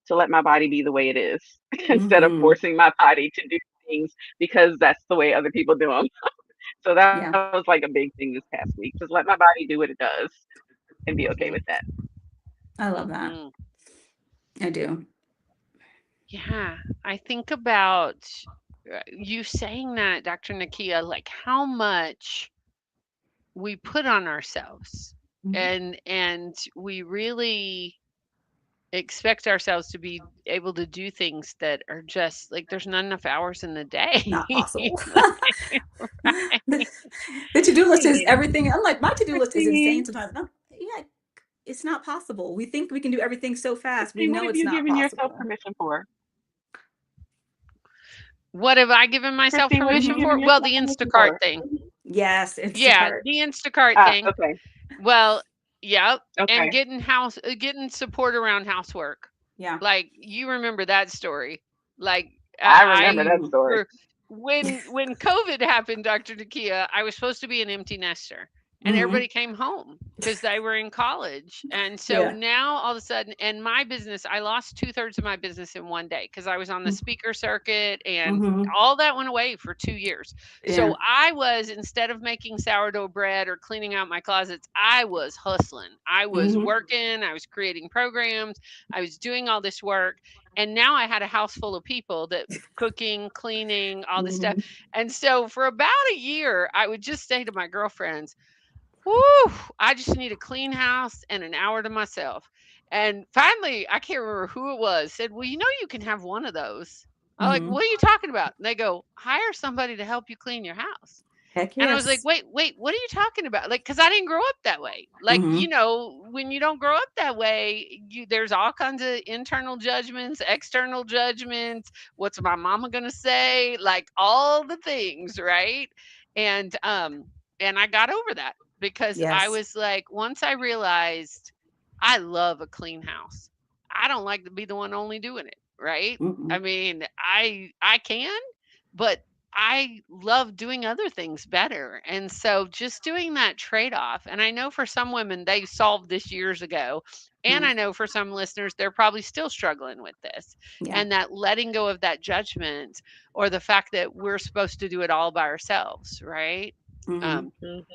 to let my body be the way it is instead of
Mm-hmm.
forcing my body to do things because that's the way other people do them. So that was
Yeah,
like a big thing this past week. Just let my body do what it does and be okay with
Mhm.
that.
I love that.
Mhm.
I do.
Yeah, I think about you saying that, Dr. Nakia, like how much we put on ourselves,
Mhm.
and we really expect ourselves to be able to do things that are just like there's not enough hours in the day.
Not possible.
Like,
the,
right.
the to-do list is
Yeah,
everything. I'm like, my to-do list is insane
Christine,
sometimes. Yeah, it's not possible. We think we can do everything so fast. We
Christine, what
know
have
it's
you
not
given yourself
possible.
permission for?
What have I given myself
Christine, what have you
permission
Hmm.
for?
given
Well,
yourself
the
permission
Instacart
for?
thing.
Yes,
Yeah,
Instacart.
the Instacart
Ah,
thing.
okay,
Well, yep, and
okay.
getting support around housework.
Yeah.
Like you remember that story. Like
I remember
I
that
Mhm.
story.
for when COVID happened, Dr. Nakia, I was supposed to be an empty nester. and
Mm-hmm.
everybody came home because they were in college. And so
Yeah.
now all of a sudden, and my business, I lost 2/3 of my business in one day because I was on the speaker circuit, and
Mm-hmm.
all that went away for 2 years.
Yeah.
So I was, instead of making sourdough bread or cleaning out my closets, I was hustling. I was
Mm-hmm.
working, I was creating programs, I was doing all this work. And now I had a house full of people that cooking, cleaning, all this stuff.
Mm-hmm.
And so for about a year, I would just say to my girlfriends, whoo, I just need a clean house and an hour to myself. And finally, I can't remember who it was, said, well, you can have one of those. I'm like,
Mm-hmm.
what are you talking about? And they go, hire somebody to help you clean your house.
Heck
And I was like,
yes.
wait, what are you talking about? Like, because I didn't grow up that way. Like,
Mm-hmm.
when you don't grow up that way, there's all kinds of internal judgments, external judgments. What's my mama gonna say? Like all the things, right? And and I got over that because I
Yes.
was like, once I realized I love a clean house. I don't like to be the one only doing it, right?
Mm-mm.
I mean, I can, but I love doing other things better. And so just doing that trade off. And I know for some women, they solved this years ago. And
Mm.
I know for some listeners, they're probably still struggling with this.
Yeah.
And that letting go of that judgment, or the fact that we're supposed to do it all by ourselves, right?
Mm-hmm.
Um,
Mhm.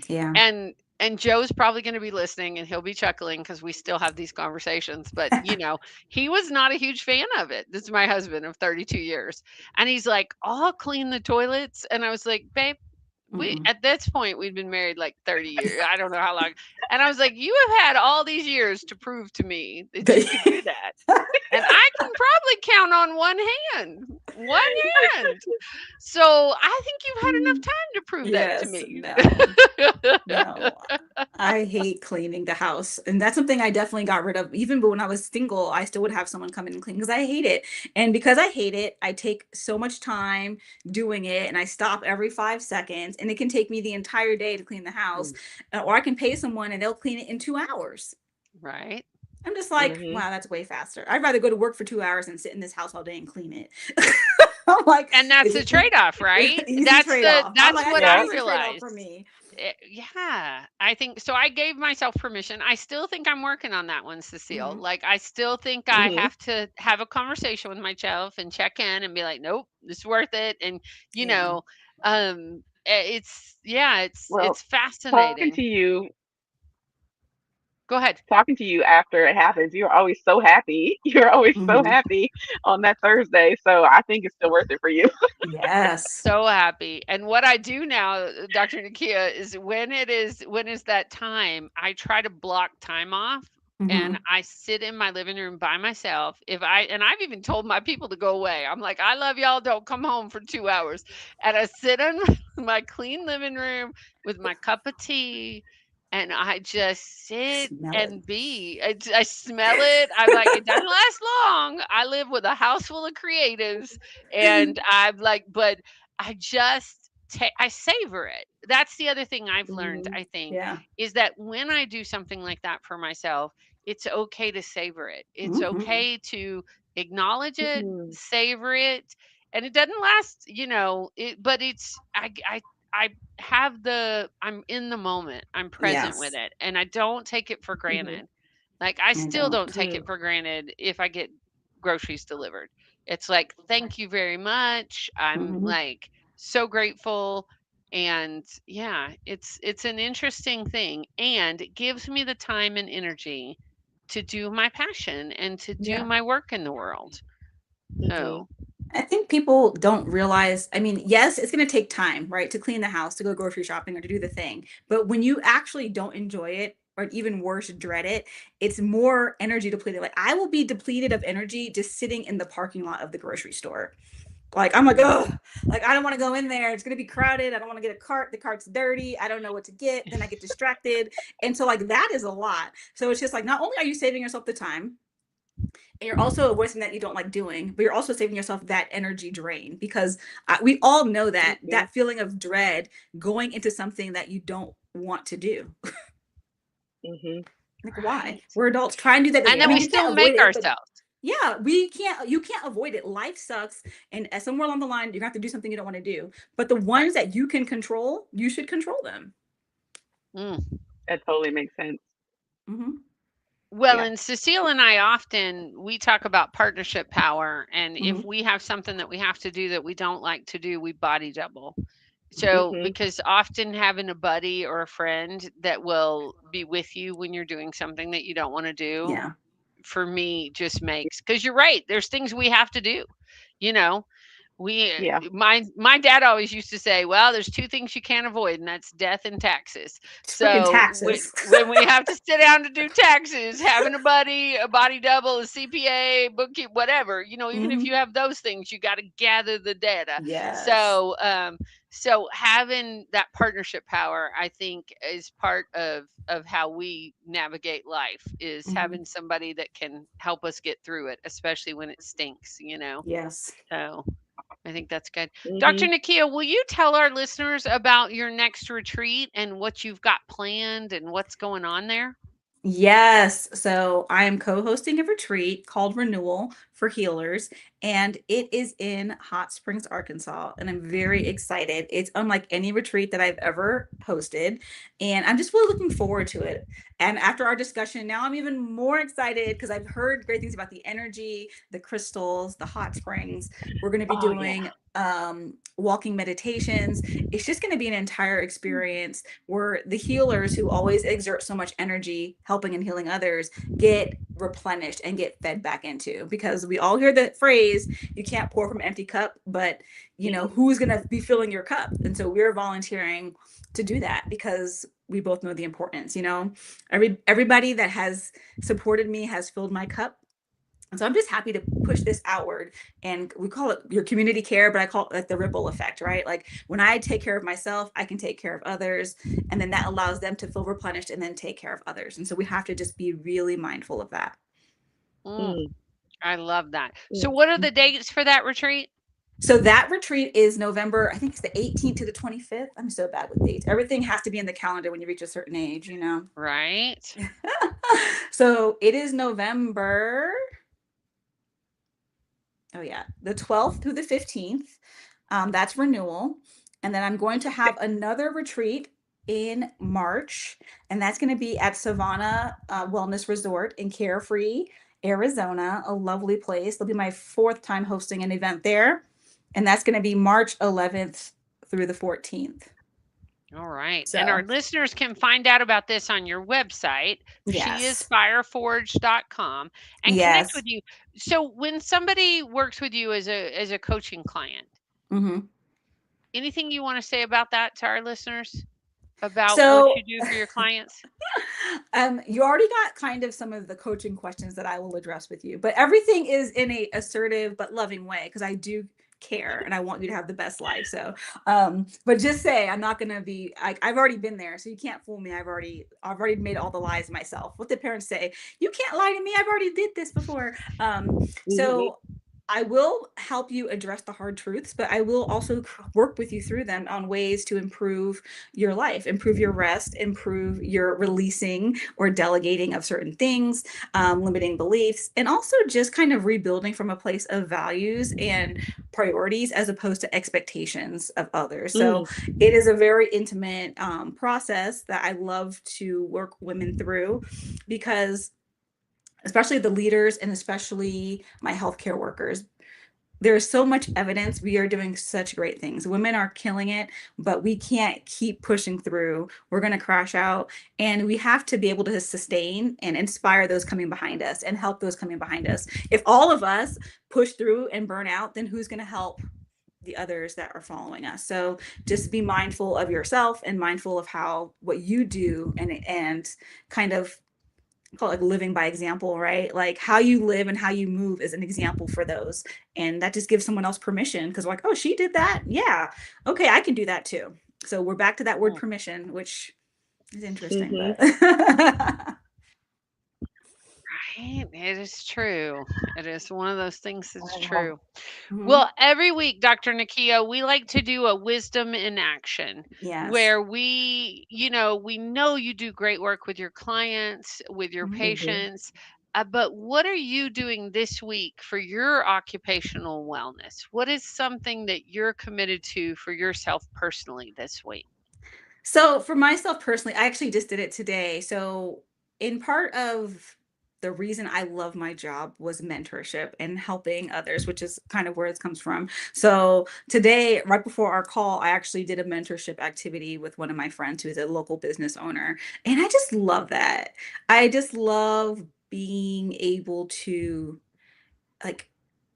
Yeah.
and Joe's probably going to be listening, and he'll be chuckling because we still have these conversations. But he was not a huge fan of it. This is my husband of 32 years, and he's like, "I'll clean the toilets," and I was like, "Babe, we
Mm-mm.
at this point we'd been married like 30 years. I don't know how long." And I was like, "You have had all these years to prove to me that you could do that." And I can probably count on one hand. One hand. So I think you've had enough time to prove that to
Yes.
me.
No. No. I hate cleaning the house. And that's something I definitely got rid of. Even when I was single, I still would have someone come in and clean because I hate it. And because I hate it, I take so much time doing it and I stop every 5 seconds. And it can take me the entire day to clean the house.
Mm.
Or I can pay someone and they'll clean it in 2 hours.
Right?
I'm just like,
Mhm.
wow, that's way faster. I'd rather go to work for 2 hours and sit in this house all day and clean it. I'm like,
And that's
is
the
it e-
trade-off, right?
easy trade off? I'm
That's
like, that's
what
an
I
Yeah.
easy trade off for
realized.
me.
Yeah, I think so. I gave myself permission. I still think I'm working on that one, Cecile.
Hmm.
Like, I still think I
Mhm.
have to have a conversation with myself and check in and be like, nope, this is worth it. And you
Yeah.
know, it's yeah,
Well,
it's
talking to
fascinating.
you,
Go ahead.
talking to you after it happens, you're always so happy. You're always so
Hmm.
happy on that Thursday. So I think it's still worth it for you.
Yes.
So happy. And what I do now, Dr. Nakia, is when is that time, I try to block time off and
Hmm.
I sit in my living room by myself. And I've even told my people to go away. I'm like, I love y'all, don't come home for 2 hours. And I sit in my clean living room with my cup of tea and I just sit
Smell it.
and be. I smell it. I'm like, it doesn't last long. I live with a house full of creatives and I'm like, but I just I savor it. That's the other thing I've learned,
Hmm.
I think,
Yeah.
is that when I do something like that for myself, it's okay to savor it. It's
Hmm.
okay to acknowledge it,
Mhm.
savor it, and it doesn't last, but I have I'm in the moment. I'm present with
Yes.
it, and I don't take it for
Mhm.
granted. Like I
I
still don't
don't.
take it
Mhm.
for granted if I get groceries delivered. It's like, "Thank you very much." I'm,
Hmm.
like, so grateful, and yeah, it's an interesting thing, and it gives me the time and energy to do my passion and to do
Yeah.
my work in the world.
Mhm.
So,
I think people don't realize, I mean, yes, it's going to take time, right, to clean the house, to go grocery shopping, or to do the thing. But when you actually don't enjoy it, or even worse, dread it, it's more energy depleted. Like, I will be depleted of energy just sitting in the parking lot of the grocery store. Like, I'm like,
mm,
oh, like, I don't want to go in there. It's going to be crowded. I don't want to get a cart. The cart's dirty. I don't know what to get. Then I get distracted. And so, like, that is a lot. So it's just like, not only are you saving yourself the time, and you're also avoiding that you don't like doing, but you're also saving yourself that energy drain because we all know that
Mhm.
feeling of dread going into something that you don't want to do.
Mhm.
Like, why?
right.
We're adults. Try and do that.
And
I
then
mean,
we
you
still
can't avoid
make
it, but
ourselves.
yeah, we can't. You can't avoid it. Life sucks, and somewhere along the line, you're gonna have to do something you don't want to do. But the
Right.
ones that you can control, you should control them.
Mm.
That totally makes sense.
Mhm.
Well,
Yeah.
and Cecile and I often we talk about partnership power, and if
Mhm.
we have something that we have to do that we don't like to do, we body double. So,
Mhm.
because often having a buddy or a friend that will be with you when you're doing something that you don't want to do,
Yeah.
for me, just makes, because you're right, there's things we have to do, you know. We
Yeah.
my dad always used to say, "Well, there's two things you can't avoid, and that's death and taxes."
It's freaking
So
taxes.
when we have to sit down to do taxes, having a buddy, a body double, a CPA, bookkeep, whatever, even if
Mhm.
you have those things, you got to gather the data.
Yes.
So having that partnership power, I think, is part of how we navigate life, is
Mhm.
having somebody that can help us get through it, especially when it stinks.
Yes.
So I think that's good. Dr.
Mhm.
Nikia, will you tell our listeners about your next retreat and what you've got planned and what's going on there?
Yes. So I am co-hosting a retreat called Renewal for Healers, and it is in Hot Springs, Arkansas. And I'm very excited. It's unlike any retreat that I've ever hosted, and I'm just really looking forward to it. And after our discussion, now I'm even more excited because I've heard great things about the energy, the crystals, the hot springs. We're going to be
Oh yeah.
doing walking meditations. It's just going to be an entire experience where the healers who always exert so much energy helping and healing others get replenished and get fed back into, because we all hear the phrase, you can't pour from an empty cup, but who's going to be filling your cup? And so we're volunteering to do that because we both know the importance. Everybody that has supported me has filled my cup, and so I'm just happy to push this outward. And we call it your community care, but I call it like the ripple effect, right? Like when I take care of myself, I can take care of others. And then that allows them to feel replenished and then take care of others. And so we have to just be really mindful of that.
Mm,
Mm.
I love that. So,
Mm.
what are the dates for that retreat?
So that retreat is November, I think it's the 18th to the 25th. I'm so bad with dates. Everything has to be in the calendar when you reach a certain age.
Right.
So it is November, oh yeah, the 12th through the 15th. That's renewal. And then I'm going to have another retreat in March, and that's going to be at Savannah Wellness Resort in Carefree, Arizona, a lovely place. It'll be my fourth time hosting an event there, and that's going to be March 11th through the 14th.
All right. And our
So,
listeners can find out about this on your website,
yes,
sheisfireforge.com, and connect
yes.
with you. So, when somebody works with you as a coaching client,
Hmm.
anything you want to say about that to our listeners about what you
So,
do for your clients?
you already got kind of some of the coaching questions that I will address with you, but everything is in a assertive but loving way because I do care and I want you to have the best life. So, but just say I'm not gonna be. I've already been there, so you can't fool me. I've already made all the lies myself. What the parents say, you can't lie to me. I've already did this before.
Mhm.
So I will help you address the hard truths, but I will also work with you through them on ways to improve your life, improve your rest, improve your releasing or delegating of certain things, limiting beliefs, and also just kind of rebuilding from a place of values and priorities as opposed to expectations of others. So
Mm.
it is a very intimate process that I love to work women through because especially the leaders and especially my healthcare workers, there's so much evidence we are doing such great things. Women are killing it, but we can't keep pushing through. We're going to crash out, and we have to be able to sustain and inspire those coming behind us and help those coming behind us. If all of us push through and burn out, then who's going to help the others that are following us? So just be mindful of yourself and mindful of how what you do, and kind of call it like living by example, right? Like how you live and how you move is an example for those. And that just gives someone else permission because, like, oh, she did that. Yeah. Okay, I can do that too. So we're back to that word
Mm.
permission, which is interesting,
Mhm.
but
Right. It is true. It is one of those things that's
Wow.
true.
Mhm.
Well, every week, Dr. Nakia, we like to do a wisdom in action
Yes.
where we know you do great work with your clients, with your
Mhm.
Mhm.
patients. But what are you doing this week for your occupational wellness? What is something that you're committed to for yourself personally this week?
So for myself personally, I actually just did it today. So in part of the reason I love my job was mentorship and helping others, which is kind of where it comes from. So today, right before our call, I actually did a mentorship activity with one of my friends who is a local business owner. And I just love that. I just love being able to like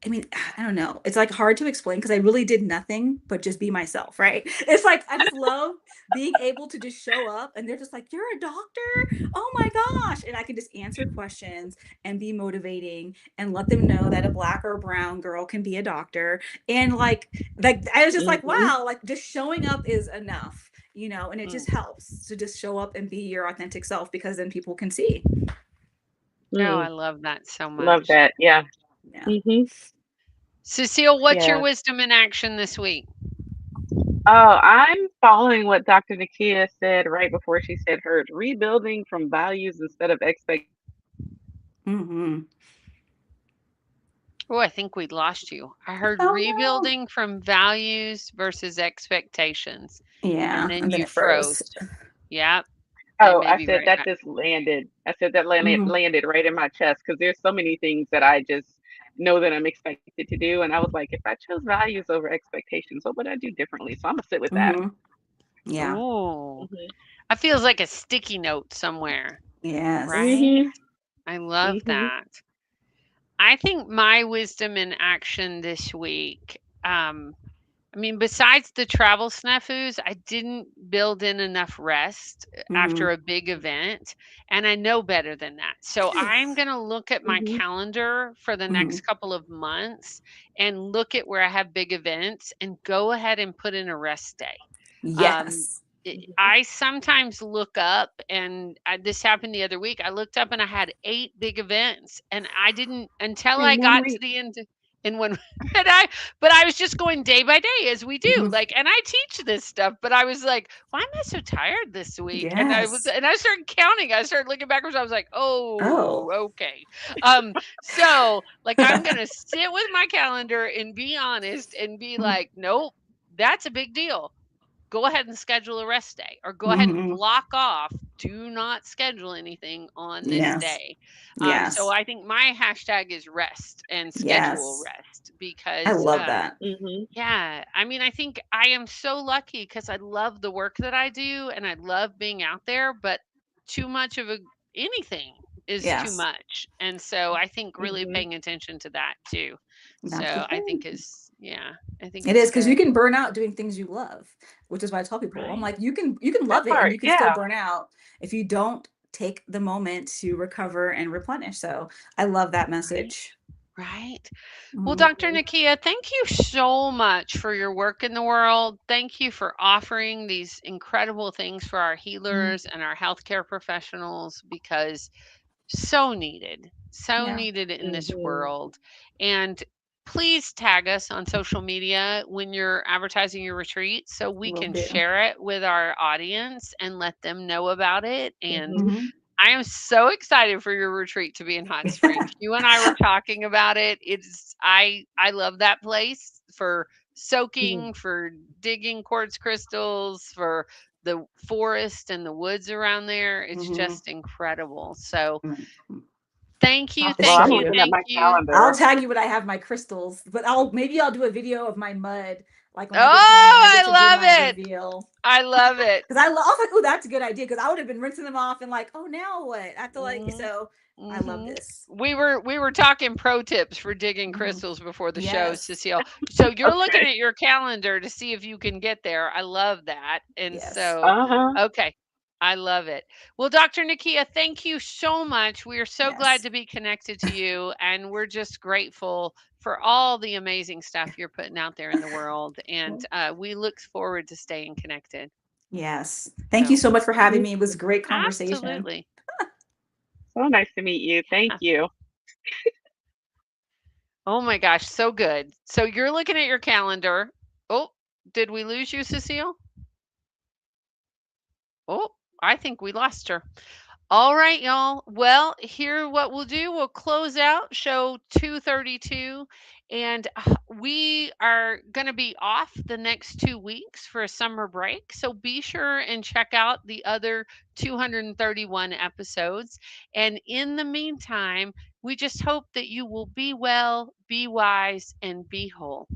I mean, I don't know. It's like hard to explain because I really did nothing but just be myself, right? It's like I just love being able to just show up and they're just like, "You're a doctor? Oh my gosh." And I can just answer questions and be motivating and let them know that a black or brown girl can be a doctor. And like I was just like,
Mhm.
"Wow, like just showing up is enough." And it just
Mm.
helps to just show up and be your authentic self because then people can see.
Oh,
Mm.
I love that so
Love
much.
that. Yeah.
Yeah.
Mhm.
Cecile, what's your
Yeah.
wisdom in action this week?
Oh, I'm following what Dr. Nikia said right before she said hers. Rebuilding from values instead of
Mhm.
Oh, I think we lost you. I heard
Oh no.
rebuilding from values versus expectations, and
Yeah,
then
and then
you
it froze.
froze. Yep, and
Oh, I
maybe
said
right
that
back.
just landed. I said that landed
Mhm,
landed right in my chest because there's so many things that I just know that I'm expected to do, and I was like, if I chose values over expectations, what would I do differently? So I'm gonna sit with that.
mhm. Yeah.
Ooh,
Mhm.
I feels like a sticky note somewhere,
Yes.
right?
Mhm.
I love
Mhm.
that. I think my wisdom in action this week, I mean, besides the travel snafus, I didn't build in enough rest after
Mhm,
a big event, and I know better than that. So I'm going to look at my
Mhm.
calendar for the next
mhm.
couple of months and look at where I have big events and go ahead and put in a rest day. Um,
Yes.
Mhm.
I sometimes look up, and this happened the other week. I looked up and I had 8 big events, and I didn't until
In
I
one
got to
week.
the end in one. But I was just going day by day as we do.
Mhm.
Like, and I teach this stuff, but I was like, why am I so tired this week?
Yes.
And I started counting. I started looking backwards. I was like, oh,
Oh.
okay. So like I'm gonna sit with my calendar and be honest and be
Mhm,
like, nope, that's a big deal. Go ahead and schedule a rest day, or go ahead and
mhm.
block off, do not schedule anything on this
Yes.
day. So
Yes.
I think my hashtag is rest and schedule
Yes.
rest
I
because
love that.
Mhm.
yeah, I mean, I think I am so lucky because I love the work that I do and I love being out there, but too much of anything is too
Yes.
much. And so I think really
Mhm.
paying attention to that too.
That's the
So I think
thing.
yeah, I think
It
it's
is because you
good.
can burn out doing things you love, which is why I tell people, I'm
Right.
like, you can
That
love it and
part.
you can still
Yeah.
burn out if you don't take the moment to recover and replenish. So I love that
Right.
message.
Right. Well,
Mhm,
Dr.
Mhm.
Nakia, thank you so much for your work in the world. Thank you for offering these incredible things for our
mhm.
healers and our healthcare professionals because so
Yeah,
needed in this
Mhm.
world. And please tag us on social media when you're advertising your retreat so we
will
can
do.
share it with our audience and let them know about it. And
Mhm.
Mhm.
I am so excited for your retreat to be in Hot Springs. You and I were talking about it. I love that place for
Mhm.
soaking, for digging quartz crystals, for the forest and the woods around there. It's
Mhm.
just incredible. So
Mhm.
thank
I'll
you,
have to
Well,
show
I'm
thank you,
you.
looking at
thank
my
you.
I'll
calendar.
tag you when I have my crystals, but I'll do a video of my mud, like when I get home and I
Oh,
get
I
to do my
love it.
reveal.
I love it.
Because I was like, oh, that's a good idea. Because I would have been rinsing them off and like, oh, now what? I have to like,
Mhm.
so I love
Mhm.
this.
We were talking pro tips for digging
Mhm.
crystals before the show,
Yes.
Cecile. So you're looking
Okay.
at your calendar to see if you can get there. I love that. And
Yes.
so,
Uh-huh.
okay, I love it. Well, Dr. Nakia, thank you so much. We are so glad
Yes.
to be connected to you, and we're just grateful for all the amazing stuff you're putting out there in the world. And we look forward to staying connected.
Yes. Thank you
So,
so much for having
Me
me. It was a
too.
great conversation.
absolutely.
So nice to meet you. Thank you.
Oh my gosh, so good. So you're looking at your calendar. Oh, did we lose you, Cecile? Oh, I think we lost her. All right, y'all. Well, here what we'll do, we'll close out show 232, and we are going to be off the next 2 weeks for a summer break. So be sure and check out the other 231 episodes. And in the meantime, we just hope that you will be well, be wise, and be whole.